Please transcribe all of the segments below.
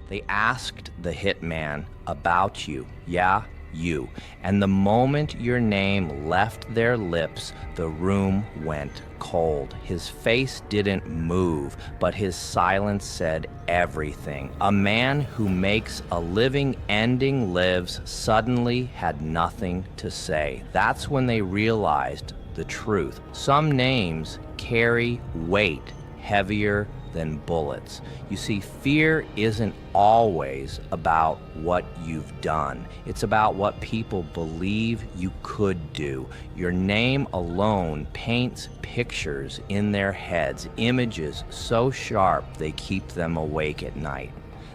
They asked the hitman about you. Yeah, you. And the moment your name left their lips, the room went cold. His face didn't move, but his silence said everything. A man who makes a living ending lives suddenly had nothing to say. That's when they realized the truth. Some names carry weight heavier than bullets. You see, fear isn't always about what you've done. It's about what people believe you could do. Your name alone paints pictures in their heads, images so sharp they keep them awake at night.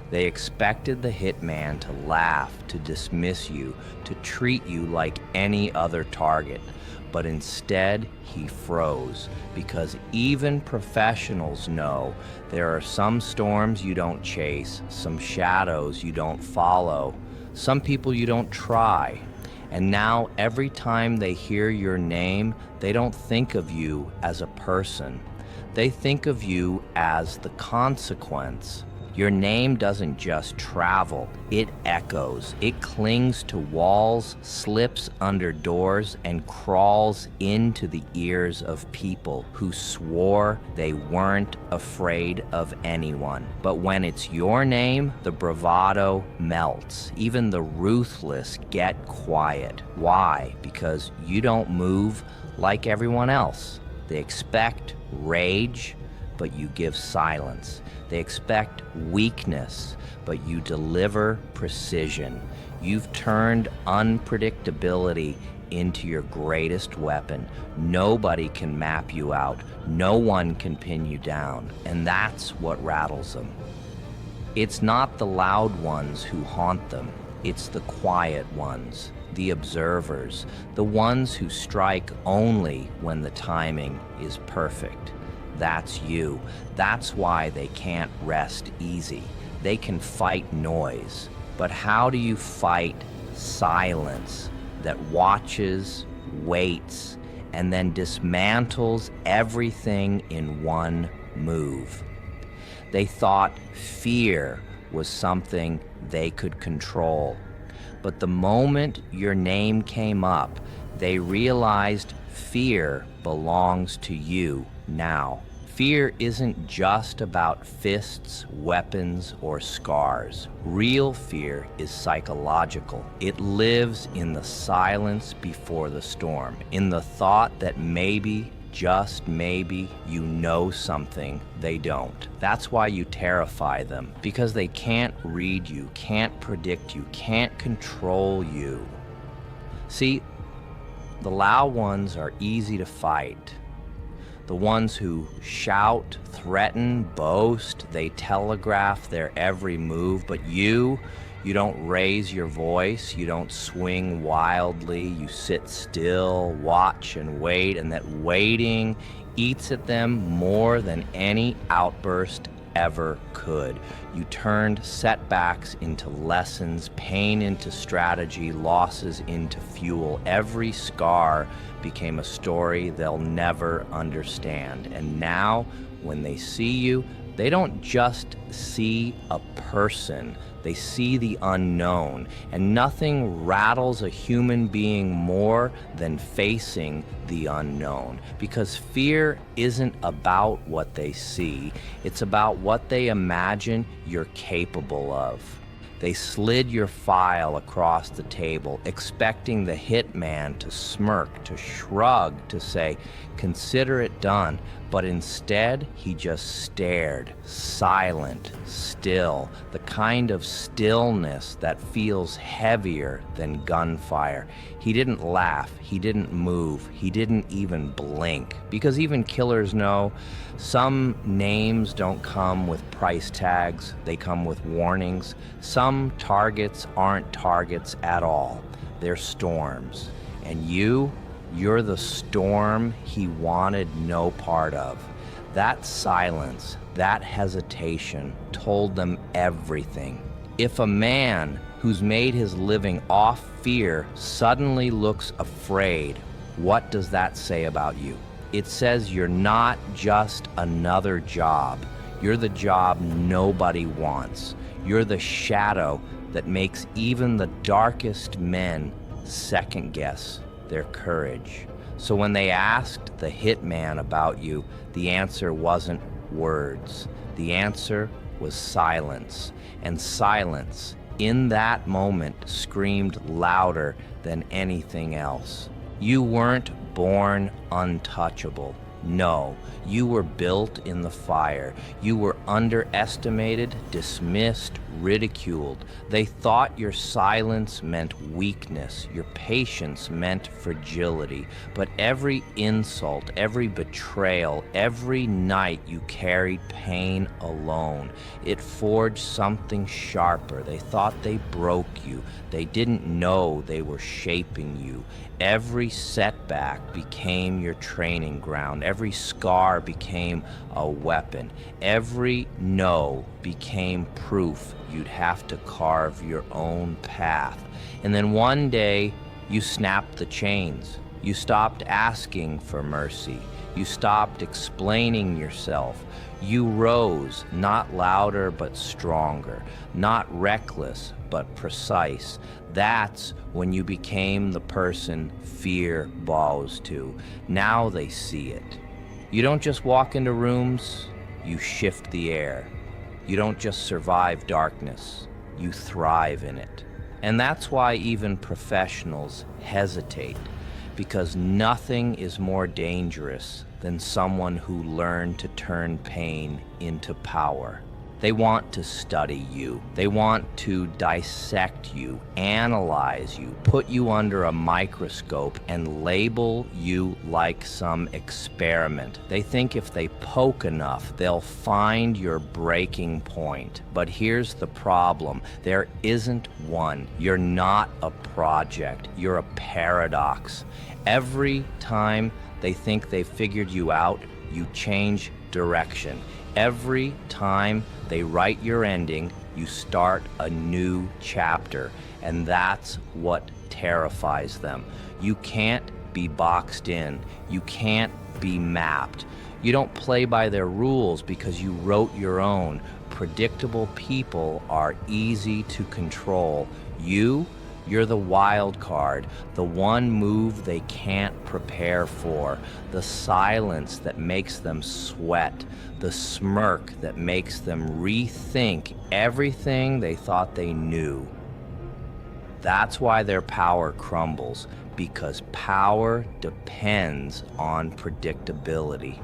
They expected the hitman to laugh, to dismiss you, to treat you like any other target. But instead, he froze, because even professionals know there are some storms you don't chase, some shadows you don't follow, some people you don't try. And now, every time they hear your name, they don't think of you as a person. They think of you as the consequence. Your name doesn't just travel, it echoes. It clings to walls, slips under doors, and crawls into the ears of people who swore they weren't afraid of anyone. But when it's your name, the bravado melts. Even the ruthless get quiet. Why? Because you don't move like everyone else. They expect rage, but you give silence. They expect weakness, but you deliver precision. You've turned unpredictability into your greatest weapon. Nobody can map you out. No one can pin you down. And that's what rattles them. It's not the loud ones who haunt them. It's the quiet ones, the observers, the ones who strike only when the timing is perfect. That's you. That's why they can't rest easy. They can fight noise. But how do you fight silence that watches, waits, and then dismantles everything in one move? They thought fear was something they could control. But the moment your name came up, they realized fear belongs to you now. Fear isn't just about fists, weapons, or scars. Real fear is psychological. It lives in the silence before the storm, in the thought that maybe, just maybe, you know something they don't. That's why you terrify them, because they can't read you, can't predict you, can't control you. See, the loud ones are easy to fight. The ones who shout, threaten, boast, they telegraph their every move, but you don't raise your voice, you don't swing wildly, you sit still, watch and wait, and that waiting eats at them more than any outburst ever could. You turned setbacks into lessons, pain into strategy, losses into fuel. Every scar became a story they'll never understand. And now, when they see you, they don't just see a person, they see the unknown. And nothing rattles a human being more than facing the unknown. Because fear isn't about what they see, it's about what they imagine you're capable of. They slid your file across the table, expecting the hitman to smirk, to shrug, to say, "Consider it done." But instead, he just stared, silent, still, the kind of stillness that feels heavier than gunfire. He didn't laugh, he didn't move, he didn't even blink. Because even killers know some names don't come with price tags, they come with warnings. Some targets aren't targets at all, they're storms. And you're the storm he wanted no part of. That silence, that hesitation told them everything. If a man who's made his living off fear suddenly looks afraid, what does that say about you? It says you're not just another job. You're the job nobody wants. You're the shadow that makes even the darkest men second guess their courage. So when they asked the hitman about you, the answer wasn't words. The answer was silence. And silence, in that moment, screamed louder than anything else. You weren't born untouchable. No, you were built in the fire. You were underestimated, dismissed, ridiculed. They thought your silence meant weakness, your patience meant fragility. But every insult, every betrayal, every night you carried pain alone. It forged something sharper. They thought they broke you. They didn't know they were shaping you. Every setback became your training ground. Every scar became a weapon. Every no became proof you'd have to carve your own path. And then one day, you snapped the chains. You stopped asking for mercy. You stopped explaining yourself. You rose, not louder but stronger, not reckless but precise. That's when you became the person fear bows to. Now they see it. You don't just walk into rooms, you shift the air. You don't just survive darkness, you thrive in it. And that's why even professionals hesitate, because nothing is more dangerous than someone who learned to turn pain into power. They want to study you. They want to dissect you, analyze you, put you under a microscope, and label you like some experiment. They think if they poke enough, they'll find your breaking point. But here's the problem. There isn't one. You're not a project. You're a paradox. Every time they think they've figured you out, you change direction. Every time they write your ending, you start a new chapter, and that's what terrifies them. You can't be boxed in. You can't be mapped. You don't play by their rules because you wrote your own. Predictable people are easy to control. You're the wild card, the one move they can't prepare for, the silence that makes them sweat, the smirk that makes them rethink everything they thought they knew. That's why their power crumbles, because power depends on predictability.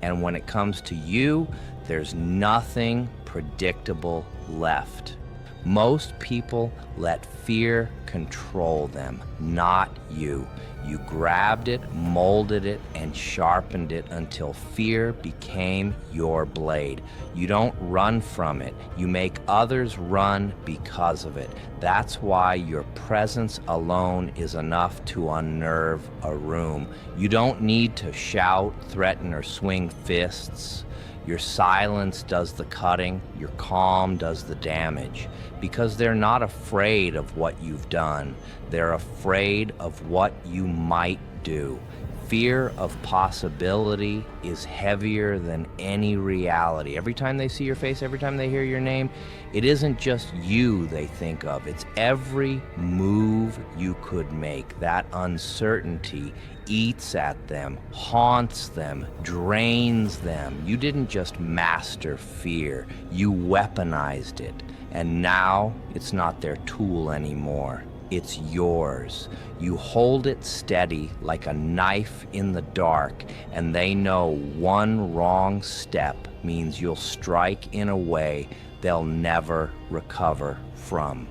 And when it comes to you, there's nothing predictable left. Most people let fear control them, not you. You grabbed it, molded it, and sharpened it until fear became your blade. You don't run from it. You make others run because of it. That's why your presence alone is enough to unnerve a room. You don't need to shout, threaten, or swing fists. Your silence does the cutting, your calm does the damage, because they're not afraid of what you've done. They're afraid of what you might do. Fear of possibility is heavier than any reality. Every time they see your face, every time they hear your name, it isn't just you they think of. It's every move you could make. That uncertainty eats at them, haunts them, drains them. You didn't just master fear, you weaponized it. And now it's not their tool anymore. It's yours. You hold it steady like a knife in the dark, and they know one wrong step means you'll strike in a way they'll never recover from.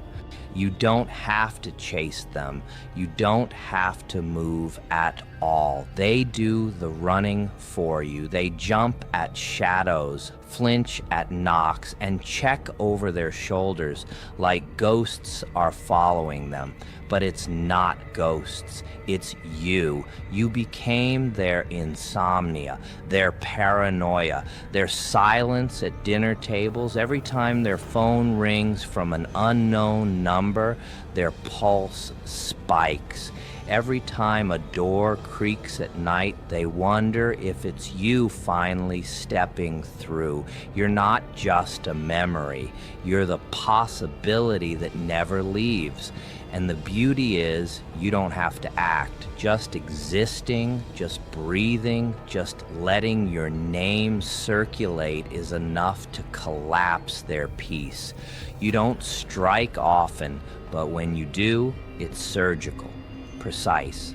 You don't have to chase them. You don't have to move at all. They do the running for you. They jump at shadows, flinch at knocks, and check over their shoulders like ghosts are following them. But it's not ghosts. It's you. You became their insomnia, their paranoia, their silence at dinner tables. Every time their phone rings from an unknown number, their pulse spikes. every time a door creaks at night, they wonder if it's you finally stepping through. You're not just a memory, you're the possibility that never leaves. And the beauty is, you don't have to act. Just existing, just breathing, just letting your name circulate is enough to collapse their peace. You don't strike often, but when you do, it's surgical, precise.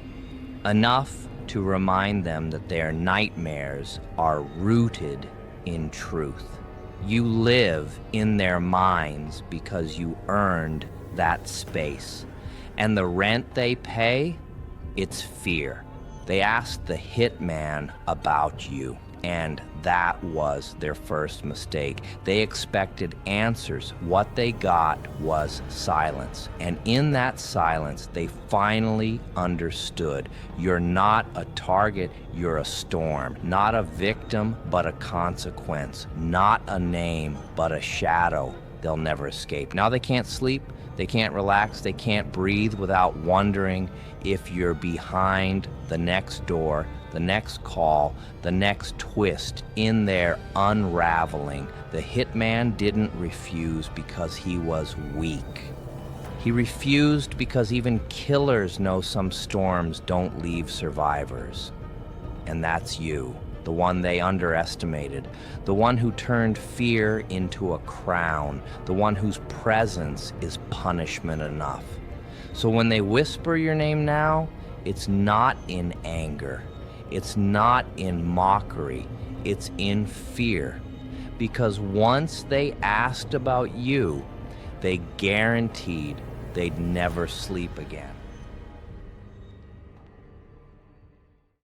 Enough to remind them that their nightmares are rooted in truth. You live in their minds because you earned that space. And the rent they pay, it's fear. They asked the hitman about you, and that was their first mistake. They expected answers. What they got was silence. And in that silence, they finally understood. You're not a target, you're a storm. Not a victim, but a consequence. Not a name, but a shadow they'll never escape. Now they can't sleep. They can't relax, they can't breathe without wondering if you're behind the next door, the next call, the next twist in their unraveling. The hitman didn't refuse because he was weak. He refused because even killers know some storms don't leave survivors. And that's you. The one they underestimated, the one who turned fear into a crown, the one whose presence is punishment enough. So when they whisper your name now, it's not in anger, it's not in mockery, it's in fear. Because once they asked about you, they guaranteed they'd never sleep again.